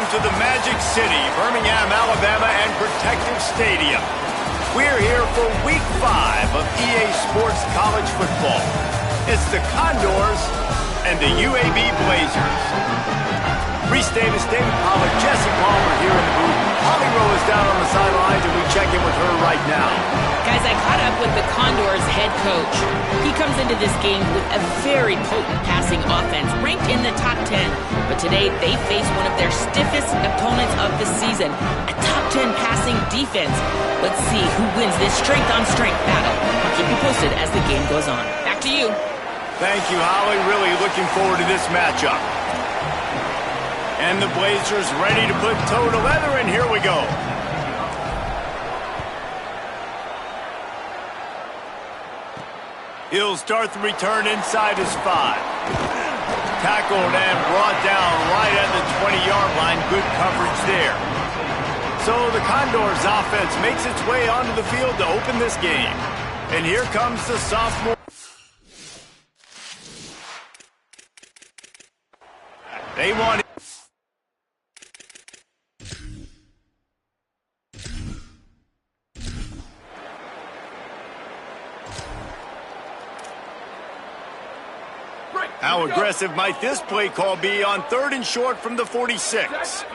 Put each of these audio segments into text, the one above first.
welcome to the Magic City, Birmingham, Alabama, and Protective Stadium. We're here for Week 5 of EA Sports College Football. It's the Condors and the UAB Blazers. Reese Davis, David Pollard, Jesse Palmer here in the booth. Holly Rowe is down on the sidelines, and we check in with her right now. Guys, I caught up with the Condors head coach. He comes into this game with a very potent passing offense, ranked in the top 10. But today, they face one of their stiffest opponents of the season, a top 10 passing defense. Let's see who wins this strength-on-strength battle. I'll keep you posted as the game goes on. Back to you. Thank you, Holly. Really looking forward to this matchup. And the Blazers ready to put toe to leather, and here we go. He'll start the return inside his 5. Tackled and brought down right at the 20-yard line. Good coverage there. So the Condors offense makes its way onto the field to open this game. And here comes the sophomore. They want it. How aggressive might this play call be on 3rd and short from the 46?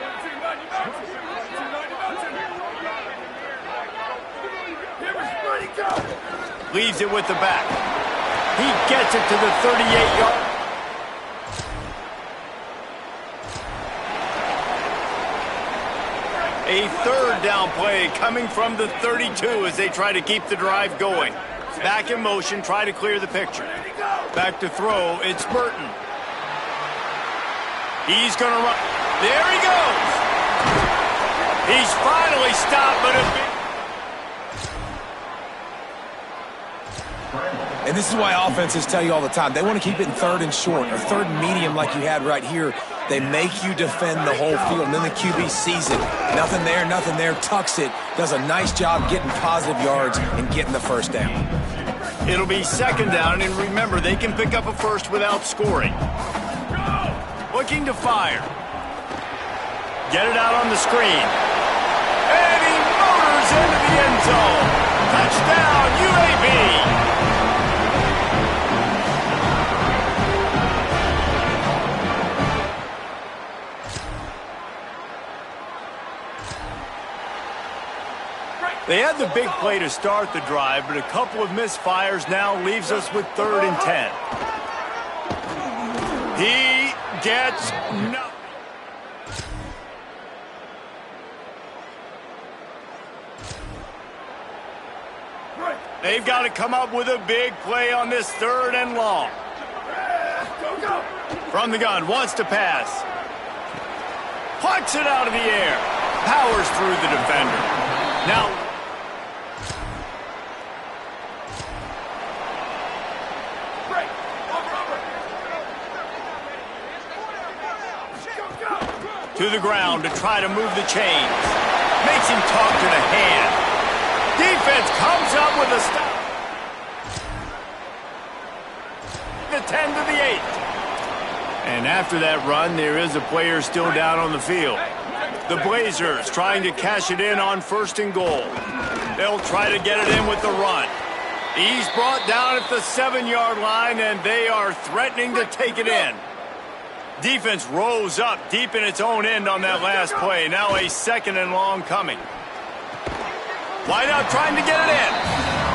Leaves it with the back. He gets it to the 38-yard. A 3rd down play coming from the 32 as they try to keep the drive going. Back in motion, try to clear the picture. Back to throw, it's Burton. He's going to run. There he goes. He's finally stopped, but And this is why offenses tell you all the time, they want to keep it in 3rd and short or 3rd and medium like you had right here. They make you defend the whole field, and then the QB sees it. Nothing there, tucks it, does a nice job getting positive yards and getting the first down. It'll be 2nd down, and remember, they can pick up a first without scoring. Looking to fire. Get it out on the screen. And he motors into the end zone. Touchdown, UAB. They had the big play to start the drive, but a couple of misfires now leaves us with 3rd and 10. He gets nothing. They've got to come up with a big play on this 3rd and long. From the gun, wants to pass. Plucks it out of the air. Powers through the defender. Now, to the ground to try to move the chains. Makes him talk to the hand. Defense comes up with a stop. The 10 to the 8. And after that run, there is a player still down on the field. The Blazers trying to cash it in on 1st and goal. They'll try to get it in with the run. He's brought down at the 7-yard line, and they are threatening to take it in. Defense rose up deep in its own end on that last play. Now a 2nd and long coming. Wide out trying to get it in.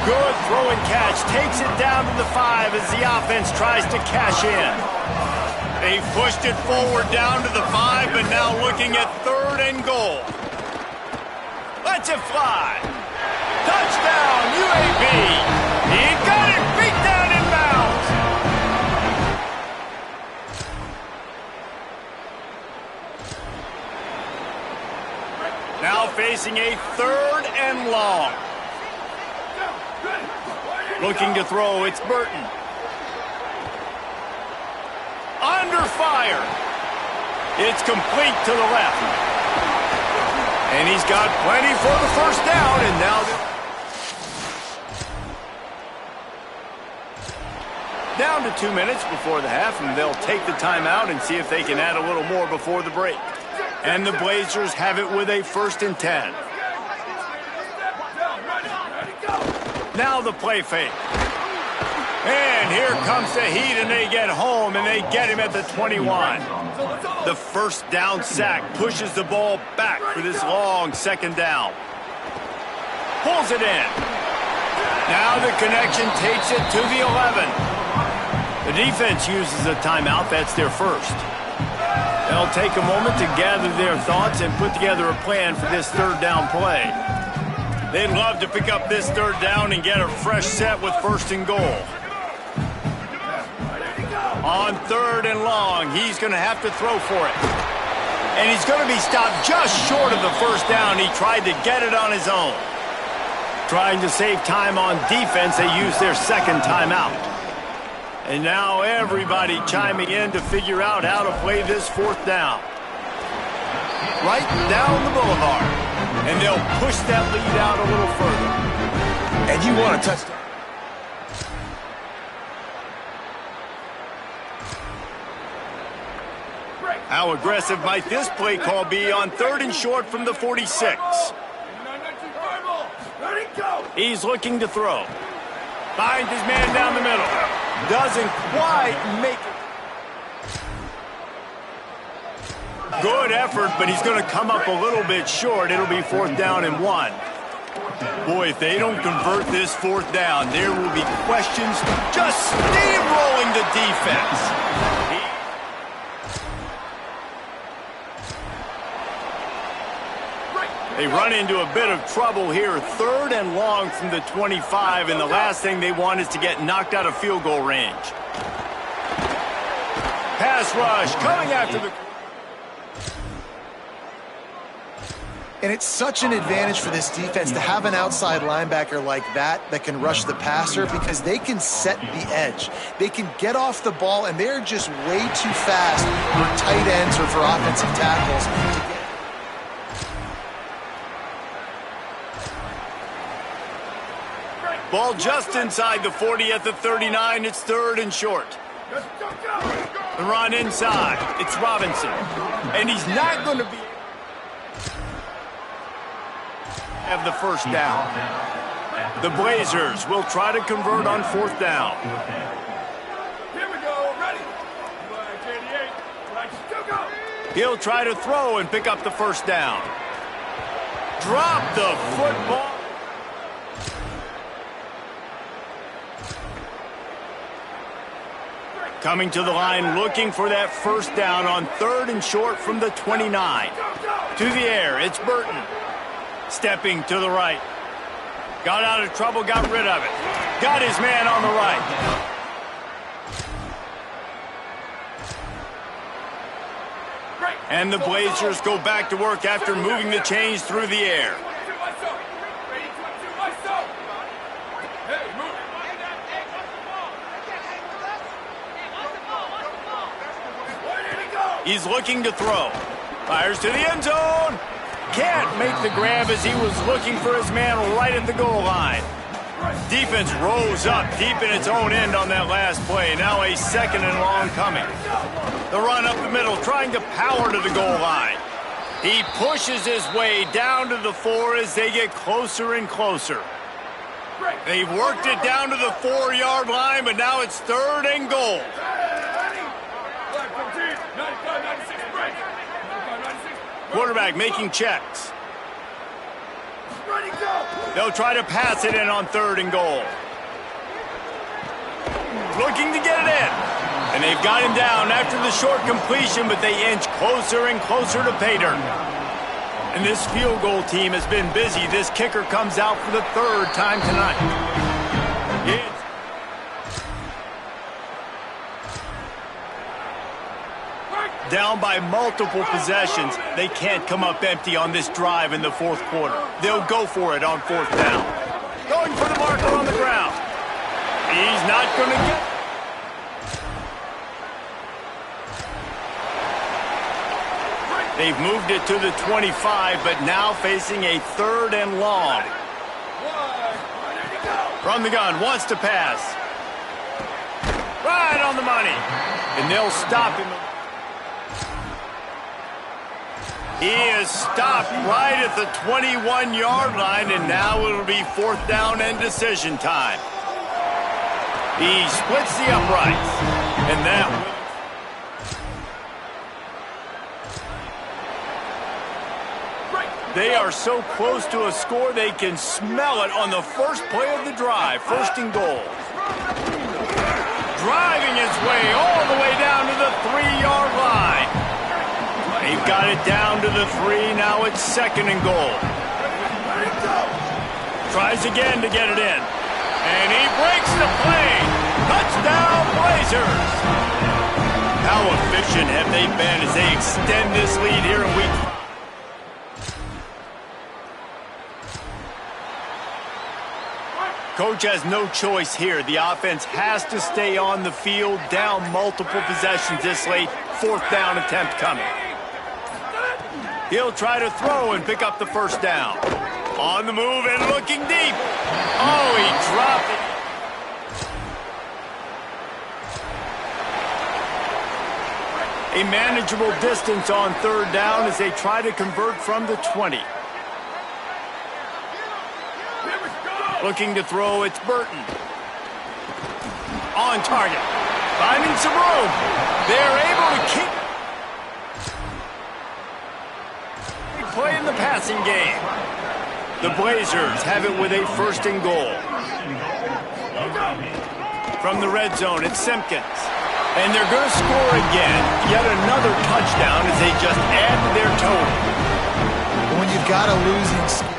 Good throw and catch. Takes it down to the 5 as the offense tries to cash in. They pushed it forward down to the 5, but now looking at 3rd and goal. Lets it fly. Touchdown, UAB. He got it beat down in bounds. Now facing a 3rd and long. Looking to throw, it's Burton. Under fire. It's complete to the left. And he's got plenty for the first down, and now down to 2 minutes before the half, and they'll take the timeout and see if they can add a little more before the break. And the Blazers have it with a 1st and 10. Now the play fake. And here comes the Heat, and they get home, and they get him at the 21. The 1st down sack pushes the ball back for this long 2nd down. Pulls it in. Now the connection takes it to the 11. The defense uses a timeout. That's their 1st. They'll take a moment to gather their thoughts and put together a plan for this 3rd down play. They'd love to pick up this 3rd down and get a fresh set with 1st and goal. On 3rd and long, he's going to have to throw for it. And he's going to be stopped just short of the 1st down. He tried to get it on his own. Trying to save time on defense, they use their 2nd timeout. And now everybody chiming in to figure out how to play this 4th down. Right down the boulevard. And they'll push that lead out a little further. And you want a touchdown. How aggressive might this play call be on 3rd and short from the 46? He's looking to throw. Finds his man down the middle. Doesn't quite make it. Good effort, but he's going to come up a little bit short. It'll be 4th down and 1. Boy, if they don't convert this 4th down, there will be questions just steamrolling the defense. They run into a bit of trouble here. 3rd and long from the 25, and the last thing they want is to get knocked out of field goal range. Pass rush coming after the... And it's such an advantage for this defense to have an outside linebacker like that can rush the passer, because they can set the edge. They can get off the ball, and they're just way too fast for tight ends or for offensive tackles to get. Ball just inside the 40 at the 39. It's 3rd and short. The run inside. It's Robinson. And he's not going to be... have the 1st down. The Blazers will try to convert on 4th down. Here we go. Ready. He'll try to throw and pick up the 1st down. Drop the football. Coming to the line, looking for that 1st down on 3rd and short from the 29. To the air, it's Burton. Stepping to the right. Got out of trouble, got rid of it. Got his man on the right. And the Blazers go back to work after moving the chains through the air. He's looking to throw. Fires to the end zone. Can't make the grab as he was looking for his man right at the goal line. Defense rose up deep in its own end on that last play. Now a 2nd and long coming. The run up the middle, trying to power to the goal line. He pushes his way down to the 4 as they get closer and closer. They've worked it down to the 4-yard line, but now it's 3rd and goal. Quarterback making checks. They'll try to pass it in on 3rd and goal. Looking to get it in. And they've got him down after the short completion, but they inch closer and closer to pay dirt. And this field goal team has been busy. This kicker comes out for the 3rd time tonight. Down by multiple possessions, they can't come up empty on this drive in the 4th quarter. They'll go for it on 4th down. Going for the marker on the ground. He's not going to get... They've moved it to the 25, but now facing a 3rd and long. From the gun, wants to pass. Right on the money. And they'll stop him. He is stopped right at the 21-yard line, and now it'll be 4th down and decision time. He splits the uprights, and that... They are so close to a score, they can smell it on the first play of the drive. 1st and goal. Driving his way all the way down to the 3-yard line. He got it down to the 3. Now it's 2nd and goal. Tries again to get it in. And he breaks the play. Touchdown, Blazers. How efficient have they been as they extend this lead here in week 5? Coach has no choice here. The offense has to stay on the field, down multiple possessions this late. 4th down attempt coming. He'll try to throw and pick up the 1st down. On the move and looking deep. Oh, he dropped it. A manageable distance on 3rd down as they try to convert from the 20. Looking to throw, it's Burton. On target. Finding some room. They're able to keep playing the passing game. The Blazers have it with a 1st and goal. From the red zone, it's Simpkins. And they're going to score again. Yet another touchdown as they just add to their total. When you've got a losing skill.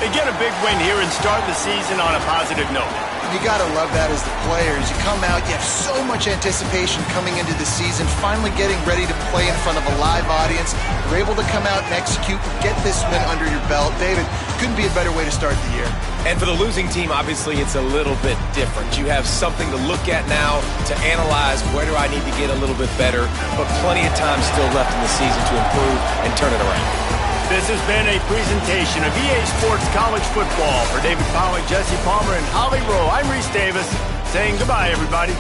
They get a big win here and start the season on a positive note. You got to love that as the players. You come out, you have so much anticipation coming into the season, finally getting ready to play in front of a live audience. You're able to come out and execute, get this win under your belt. David, couldn't be a better way to start the year. And for the losing team, obviously, it's a little bit different. You have something to look at now to analyze where do I need to get a little bit better, but plenty of time still left in the season to improve and turn it around. This has been a presentation of EA Sports College Football. For David Pollock, Jesse Palmer, and Holly Rowe, I'm Reese Davis, saying goodbye, everybody.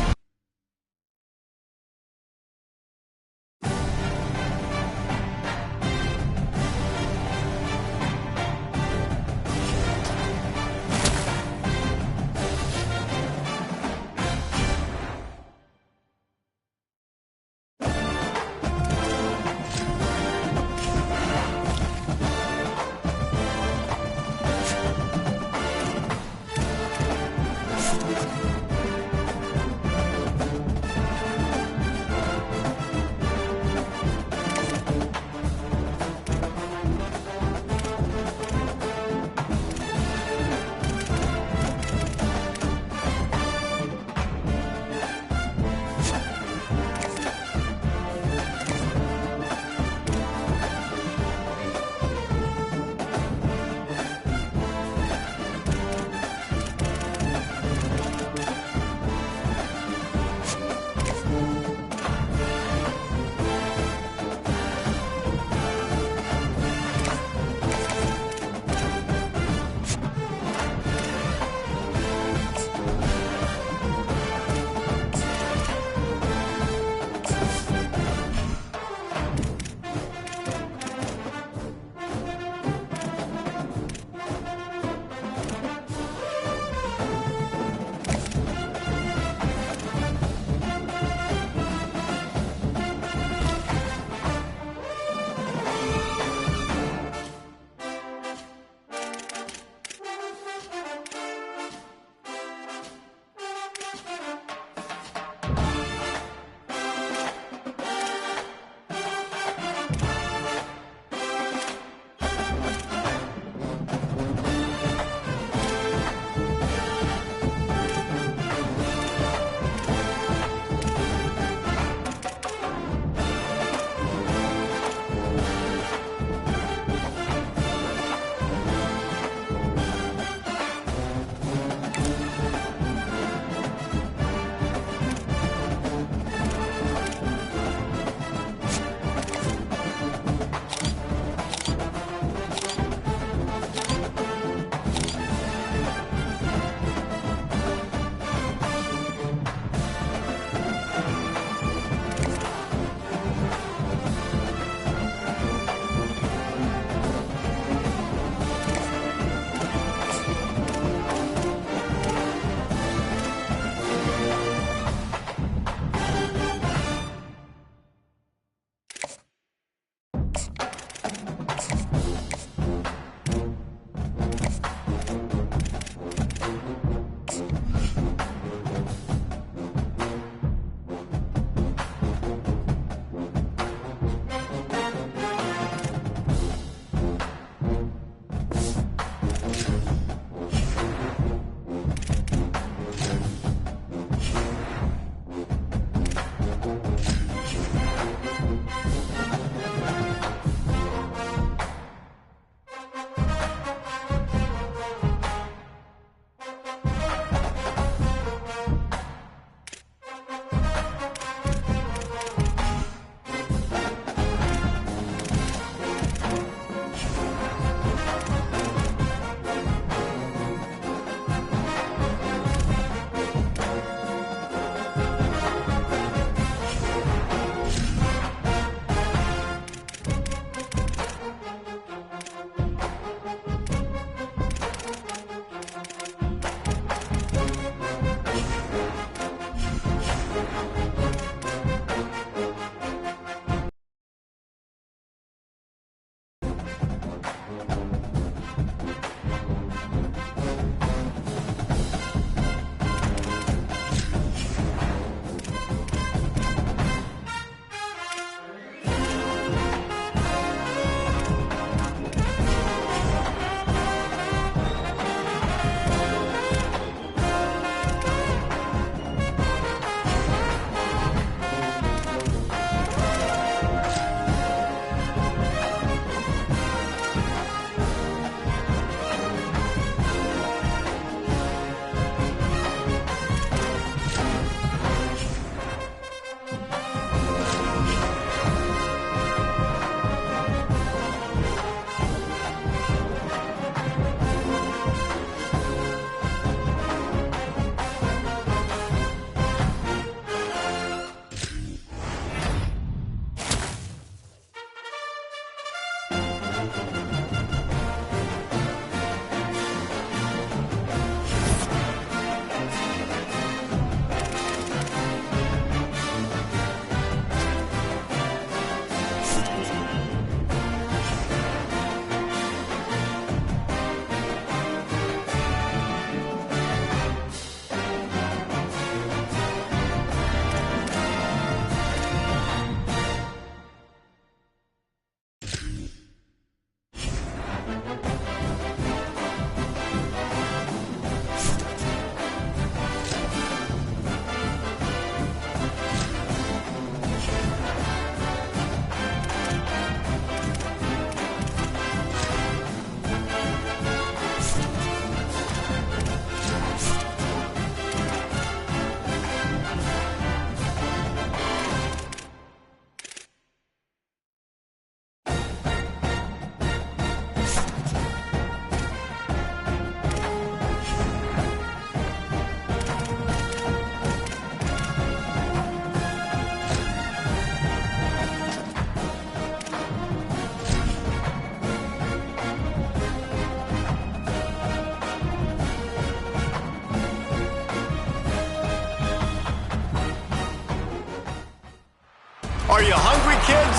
kids?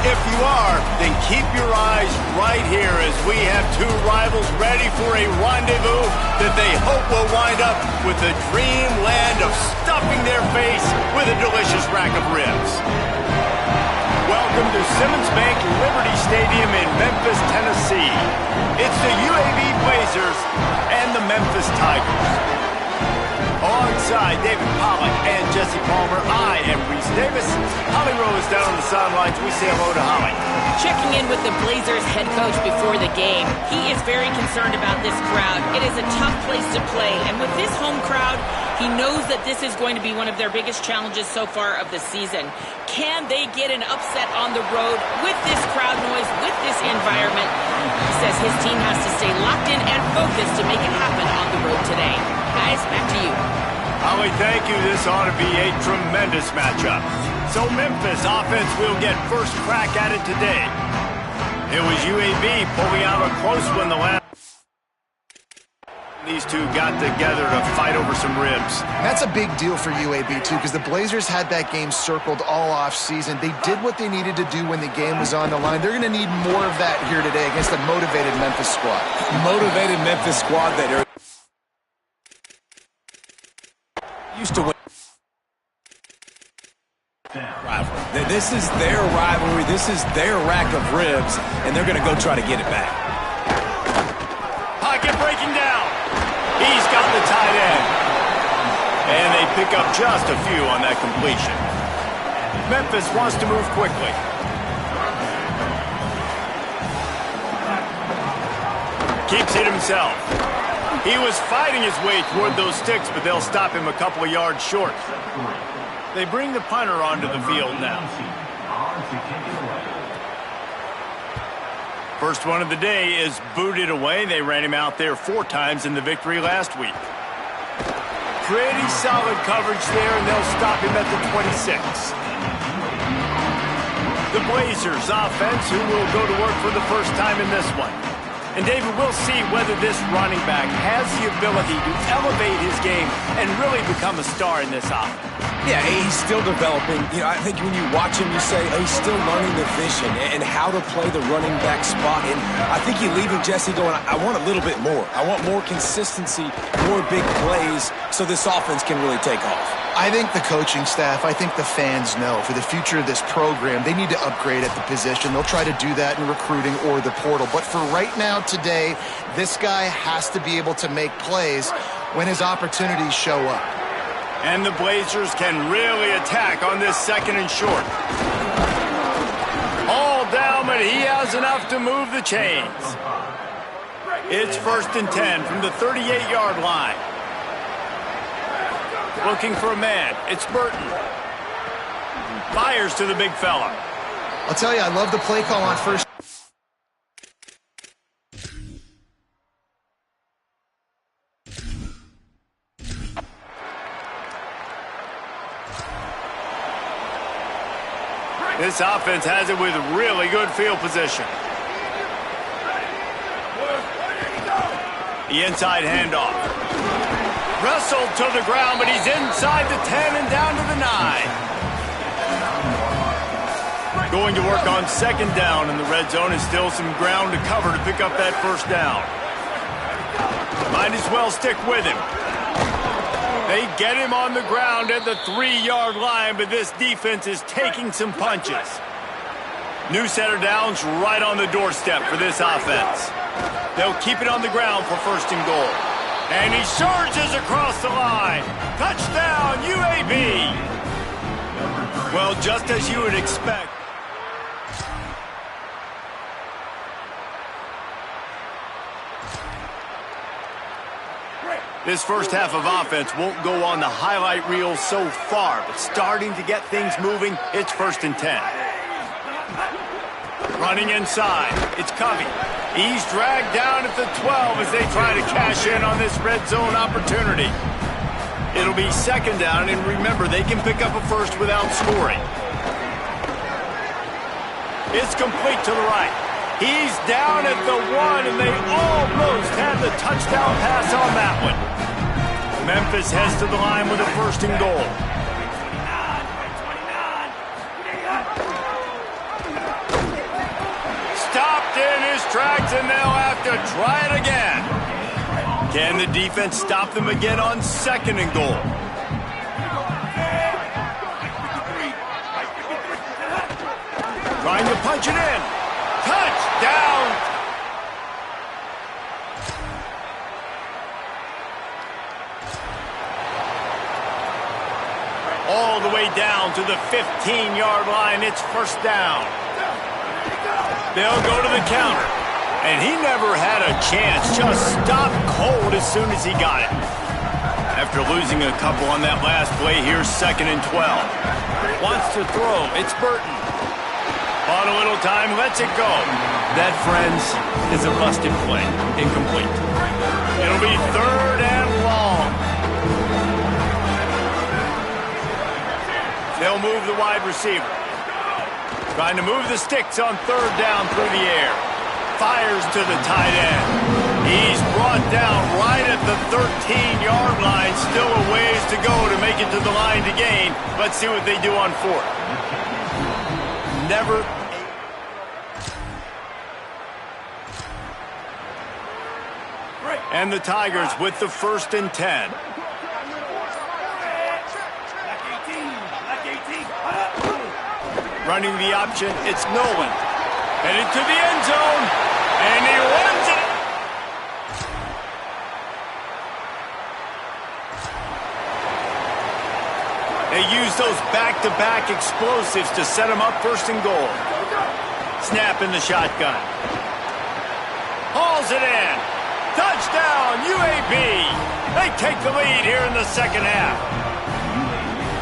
If you are, then keep your eyes right here as we have two rivals ready for a rendezvous that they hope will wind up with the dreamland of stuffing their face with a delicious rack of ribs. Welcome to Simmons Bank Liberty Stadium in Memphis, Tennessee. It's the UAB Blazers and the Memphis Tigers. Alongside David Pollack and Jesse Palmer, I am Reese Davis. Holly Rose down on the sidelines. We say hello to Holly. Checking in with the Blazers head coach before the game. He is very concerned about this crowd. It is a tough place to play, and with this home crowd, he knows that this is going to be one of their biggest challenges so far of the season. Can they get an upset on the road with this crowd noise, with this environment? He says his team has to stay locked in and focused to make it happen on the road today. Guys, back to you. Holly, thank you. This ought to be a tremendous matchup. So Memphis offense will get first crack at it today. It was UAB pulling out a close one the last. These two got together to fight over some ribs. That's a big deal for UAB, too, because the Blazers had that game circled all off-season. They did what they needed to do when the game was on the line. They're going to need more of that here today against a motivated Memphis squad. Motivated Memphis squad that are used to win. Rivalry. This is their rivalry. This is their rack of ribs, and they're going to go try to get it back. Pocket breaking down. He's got the tight end. And they pick up just a few on that completion. Memphis wants to move quickly. Keeps it himself. He was fighting his way toward those sticks, but they'll stop him a couple of yards short. They bring the punter onto the field now. First one of the day is booted away. They ran him out there 4 times in the victory last week. Pretty solid coverage there, and they'll stop him at the 26. The Blazers offense, who will go to work for the first time in this one. And David, we'll see whether this running back has the ability to elevate his game and really become a star in this offense. Yeah, he's still developing. You know, I think when you watch him, you say, oh, he's still learning the vision and how to play the running back spot. And I think you're leaving Jesse going, I want a little bit more. I want more consistency, more big plays so this offense can really take off. I think the coaching staff, I think the fans know for the future of this program, they need to upgrade at the position. They'll try to do that in recruiting or the portal. But for right now, today, this guy has to be able to make plays when his opportunities show up. And the Blazers can really attack on this second and short. All down, but he has enough to move the chains. It's 1st and 10 from the 38-yard line. Looking for a man. It's Burton. Fires to the big fella. I'll tell you, I love the play call on first. This offense has it with really good field position. The inside handoff. Wrestled to the ground, but he's inside the 10 and down to the 9. Going to work on 2nd down in the red zone, and still some ground to cover to pick up that 1st down. Might as well stick with him. They get him on the ground at the 3-yard line, but this defense is taking some punches. New set of downs right on the doorstep for this offense. They'll keep it on the ground for 1st and goal. And he surges across the line. Touchdown, UAB. Well, just as you would expect. This first half of offense won't go on the highlight reel so far, but starting to get things moving, it's 1st and 10. Running inside, it's Covey. He's dragged down at the 12 as they try to cash in on this red zone opportunity. It'll be 2nd down, and remember, they can pick up a first without scoring. It's complete to the right. He's down at the 1, and they almost had the touchdown pass on that one. Memphis heads to the line with a 1st and goal. downs, and they'll have to try it again. Can the defense stop them again on 2nd and goal? Trying to punch it in. Touchdown! All the way down to the 15-yard line. It's 1st down. They'll go to the counter. And he never had a chance. Just stopped cold as soon as he got it. After losing a couple on that last play, here's 2nd and 12. Wants to throw. It's Burton. On a little time, lets it go. That, friends, is a busted play. Incomplete. It'll be 3rd and long. They'll move the wide receiver. Trying to move the sticks on 3rd down through the air. Fires to the tight end. He's brought down right at the 13-yard line. Still a ways to go to make it to the line to gain. Let's see what they do on 4th. Never. And the Tigers with the 1st and 10. Running the option, it's Nolan. Headed to the end zone, and he runs it. They use those back-to-back explosives to set him up 1st and goal. Snap in the shotgun. Hauls it in. Touchdown, UAB. They take the lead here in the 2nd half.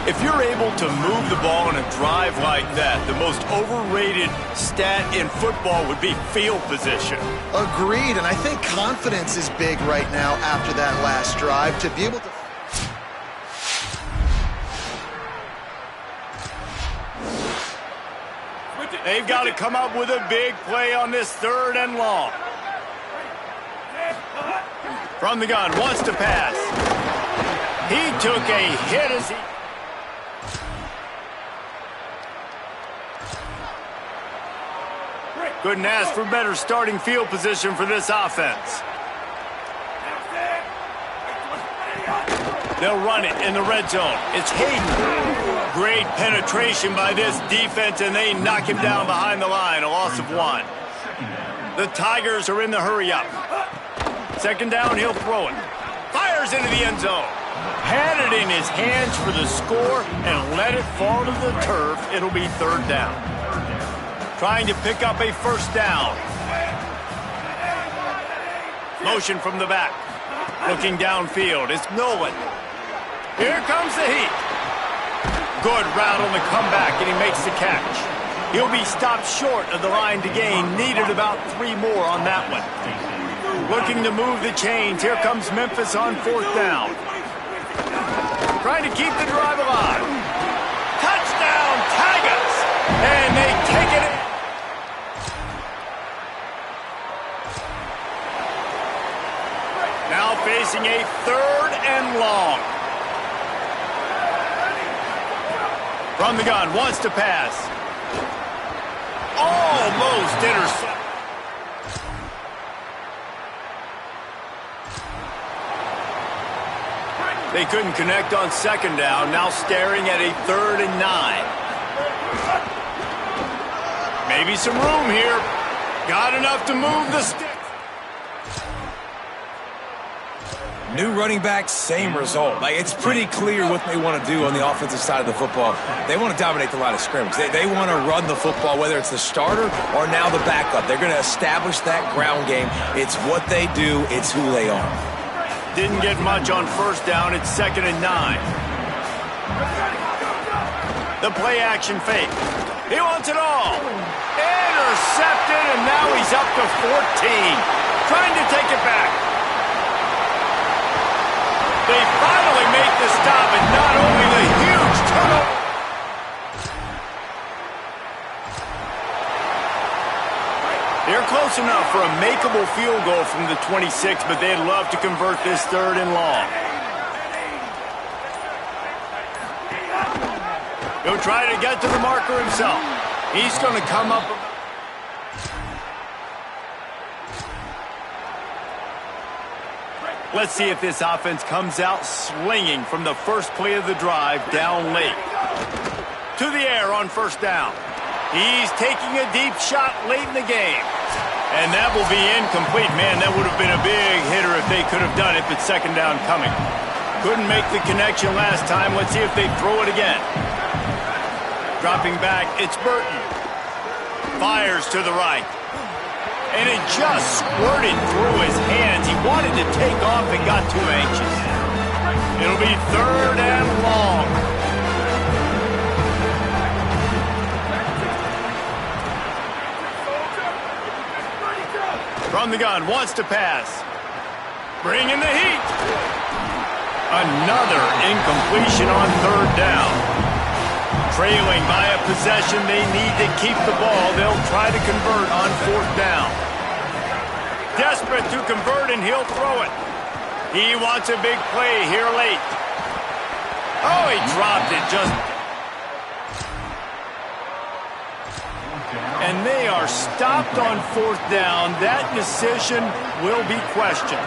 If you're able to move the ball in a drive like that, the most overrated stat in football would be field position. Agreed, and I think confidence is big right now after that last drive to be able to... They've got to come up with a big play on this 3rd and long. From the gun, wants to pass. He took a hit as he... Couldn't ask for better starting field position for this offense. They'll run it in the red zone. It's Hayden. Great penetration by this defense, and they knock him down behind the line. A loss of 1. The Tigers are in the hurry-up. 2nd down, he'll throw it. Fires into the end zone. Had it in his hands for the score and let it fall to the turf. It'll be 3rd down. Trying to pick up a 1st down. Motion from the back. Looking downfield. It's Nolan. Here comes the heat. Good route on the comeback, and he makes the catch. He'll be stopped short of the line to gain. Needed about 3 more on that one. Looking to move the chains. Here comes Memphis on 4th down. Trying to keep the drive alive. Touchdown, Tigers! And they take it in. Now facing a 3rd and long. From the gun, wants to pass. Almost intercepted. They couldn't connect on 2nd down. Now staring at a 3rd and 9. Maybe some room here. Got enough to move the stick. New running back, same result. It's pretty clear what they want to do on the offensive side of the football. They want to dominate the line of scrimmage. They want to run the football, whether it's the starter or now the backup. They're going to establish that ground game. It's what they do. It's who they are. Didn't get much on 1st down. It's 2nd and 9. The play action fake. He wants it all. Intercepted, and now he's up to 14. Trying to take it back. They finally make the stop, and not only the huge turnover. They're close enough for a makeable field goal from the 26, but they'd love to convert this 3rd and long. He'll try to get to the marker himself. He's going to come up. Let's see if this offense comes out slinging from the first play of the drive down late. To the air on first down. He's taking a deep shot late in the game. And that will be incomplete. Man, that would have been a big hitter if they could have done it, but second down coming. Couldn't make the connection last time. Let's see if they throw it again. Dropping back, it's Burton. Fires to the right. And it just squirted through his hands. He wanted to take off and got too anxious. It'll be third and long. From the gun, wants to pass. Bring in the heat. Another incompletion on third down. Trailing by a possession, they need to keep the ball. They'll try to convert on fourth down. Desperate to convert, and he'll throw it. He wants a big play here late. Oh, he dropped it just... And they are stopped on fourth down. That decision will be questioned.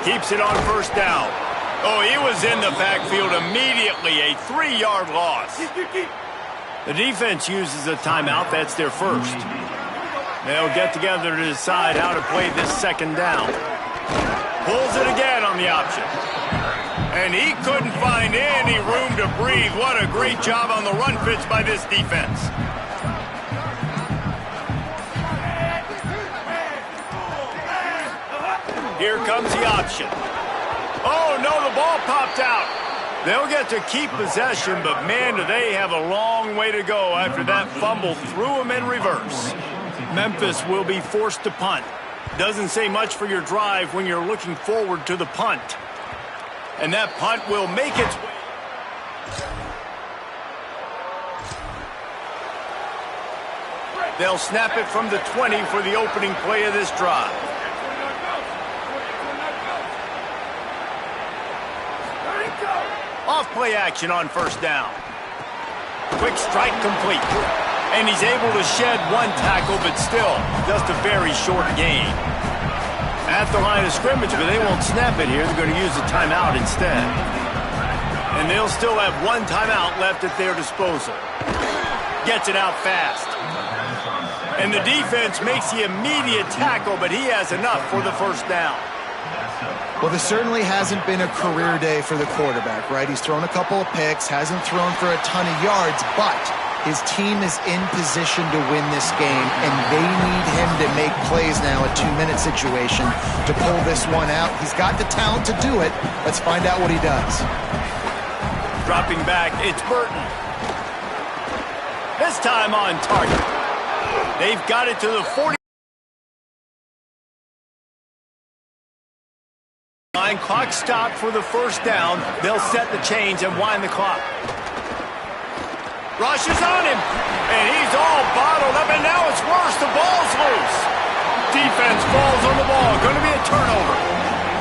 Keeps it on first down. Oh, he was in the backfield immediately. A 3-yard loss. The defense uses a timeout. That's their first. They'll get together to decide how to play this second down. Pulls it again on the option. And he couldn't find any room to breathe. What a great job on the run fits by this defense. Here comes the option. Oh, no, the ball popped out. They'll get to keep possession, but, man, do they have a long way to go after that fumble threw them in reverse. Memphis will be forced to punt. Doesn't say much for your drive when you're looking forward to the punt. And that punt will make its way. They'll snap it from the 20 for the opening play of this drive. Off play action on first down. Quick strike complete. And he's able to shed one tackle, but still just a very short gain. At the line of scrimmage, but they won't snap it here. They're going to use a timeout instead. And they'll still have one timeout left at their disposal. Gets it out fast. And the defense makes the immediate tackle, but he has enough for the first down. Well, this certainly hasn't been a career day for the quarterback, right? He's thrown a couple of picks, hasn't thrown for a ton of yards, but his team is in position to win this game, and they need him to make plays now, a 2-minute situation, to pull this one out. He's got the talent to do it. Let's find out what he does. Dropping back, it's Burton. This time on target. They've got it to the 40. Clock stopped for the first down. They'll set the chains and wind the clock. Rushes on him, and he's all bottled up, and now it's worse. The ball's loose. Defense falls on the ball. Going to be a turnover.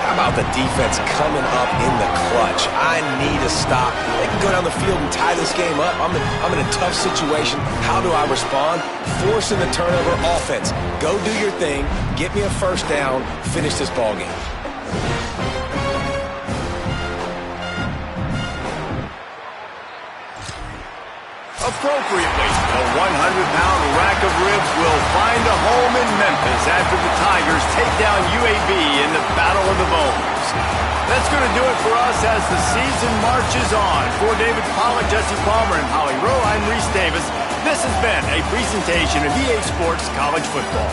How about the defense coming up in the clutch? I need a stop. They can go down the field and tie this game up. I'm in a tough situation. How do I respond? Forcing the turnover. Offense. Go do your thing. Get me a first down. Finish this ball game. Appropriately, a 100-pound rack of ribs will find a home in Memphis after the Tigers take down UAB in the Battle of the Bones. That's going to do it for us as the season marches on. For David Pollack, Jesse Palmer, and Holly Rowe, I'm Reese Davis. This has been a presentation of EA Sports College Football.